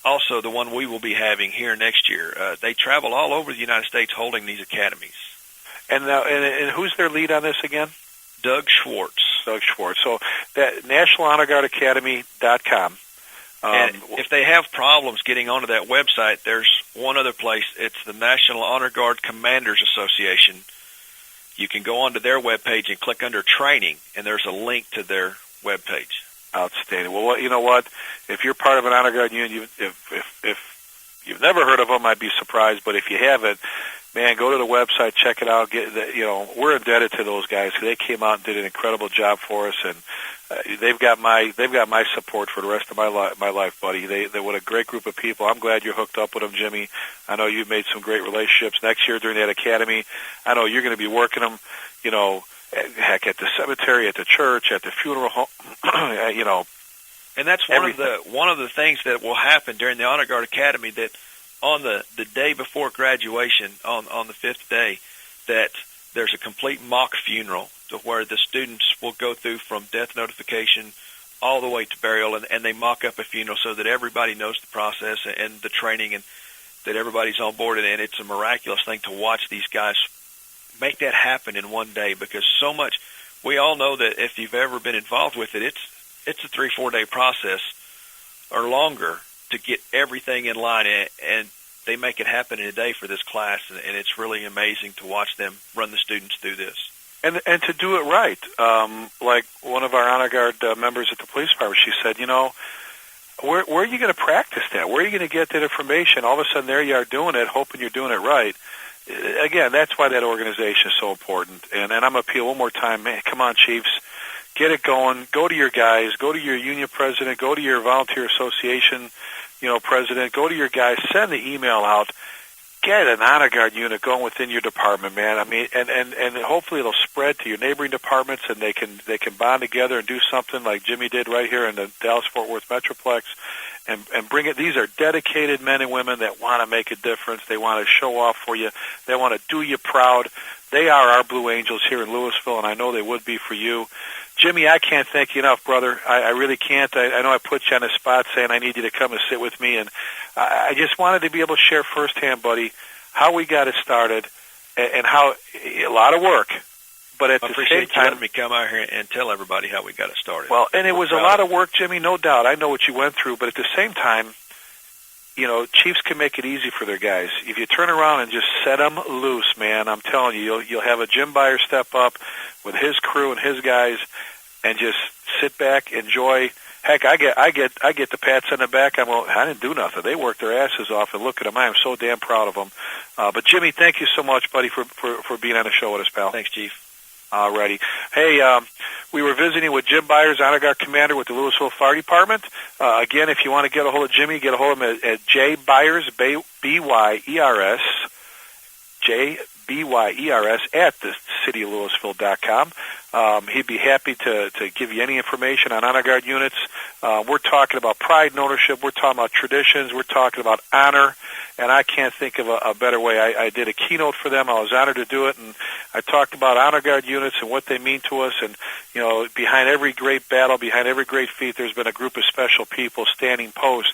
also the one we will be having here next year. They travel all over the United States holding these academies. And who's their lead on this again? Doug Schwartz. So that NationalHonorGuardAcademy.com. And if they have problems getting onto that website, there's one other place. It's the National Honor Guard Commanders Association. You can go onto their webpage and click under Training, and there's a link to their webpage. Outstanding. Well, you know what? If you're part of an honor guard union, if you've never heard of them, I'd be surprised. But if you haven't, man, go to the website, check it out. We're indebted to those guys. They came out and did an incredible job for us, and they've got my support for the rest of my life, buddy. They're what a great group of people. I'm glad you're hooked up with them, Jimmy. I know you've made some great relationships. Next year during that academy, I know you're going to be working them. Heck, at the cemetery, at the church, at the funeral home. And that's one of the things that will happen during the Honor Guard Academy, that on the day before graduation, on the fifth day, that there's a complete mock funeral to where the students will go through from death notification all the way to burial, and they mock up a funeral so that everybody knows the process and the training, and that everybody's on board. And it's a miraculous thing to watch these guys make that happen in one day, because so much, we all know that if you've ever been involved with it, it's a 3-4 day process or longer to get everything in line, and they make it happen in a day for this class, and it's really amazing to watch them run the students through this. And to do it right. Like one of our honor guard members at the police department, she said, where are you going to practice that? Where are you going to get that information? All of a sudden there you are doing it, hoping you're doing it right. Again, that's why that organization is so important. And I'm appeal one more time, man, come on, Chiefs. Get it going. Go to your guys. Go to your union president. Go to your volunteer association, president. Go to your guys. Send the email out. Get an honor guard unit going within your department, man. I mean, and hopefully it'll spread to your neighboring departments, and they can bond together and do something like Jimmy did right here in the Dallas-Fort Worth Metroplex, and bring it. These are dedicated men and women that want to make a difference. They want to show off for you. They want to do you proud. They are our Blue Angels here in Louisville, and I know they would be for you. Jimmy, I can't thank you enough, brother. I really can't. I know I put you on the spot saying I need you to come and sit with me, and I just wanted to be able to share firsthand, buddy, how we got it started and how a lot of work. But at the same time, letting me come out here and tell everybody how we got it started. Well, and it was a lot of work, Jimmy, no doubt. I know what you went through, but at the same time, Chiefs can make it easy for their guys. If you turn around and just set them loose, man, I'm telling you, you'll have a Jim Byers step up with his crew and his guys, and just sit back, enjoy. Heck, I get the pats on the back. I didn't do nothing. They worked their asses off, and look at them. I am so damn proud of them. But Jimmy, thank you so much, buddy, for being on the show with us, pal. Thanks, Chief. Alrighty. Hey, we were visiting with Jim Byers, Honor Guard Commander with the Louisville Fire Department. Again, if you want to get a hold of Jimmy, get a hold of him at J. Byers, B-Y-E-R-S, J. B-Y-E-R-S at the cityoflouisville.com. He'd be happy to give you any information on honor guard units. We're talking about pride and ownership. We're talking about traditions. We're talking about honor. And I can't think of a better way. I did a keynote for them. I was honored to do it, and I talked about honor guard units and what they mean to us. And, you know, behind every great battle, behind every great feat, there's been a group of special people standing post,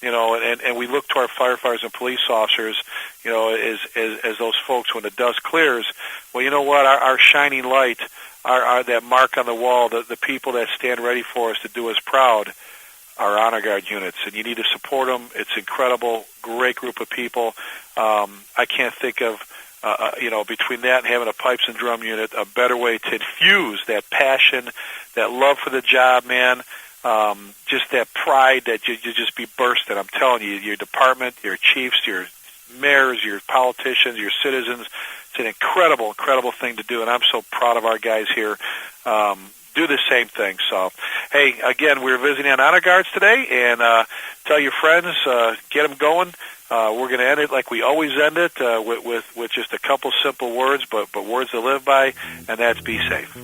you know, and we look to our firefighters and police officers, you know, as those folks when the dust clears. Well, you know what? Our shining light, our that mark on the wall, the people that stand ready for us to do us proud, our honor guard units, and you need to support them. It's incredible, great group of people. I can't think of, you know, between that and having a pipes and drum unit, a better way to infuse that passion, that love for the job, man. Just that pride that you just be bursting. I'm telling you, your department, your chiefs, your mayors, your politicians, your citizens. It's an incredible, incredible thing to do, and I'm so proud of our guys here. Do the same thing. So, hey, again, we're visiting on honor guards today, and tell your friends, get them going. We're going to end it like we always end it, with just a couple simple words, but words to live by, and that's be safe.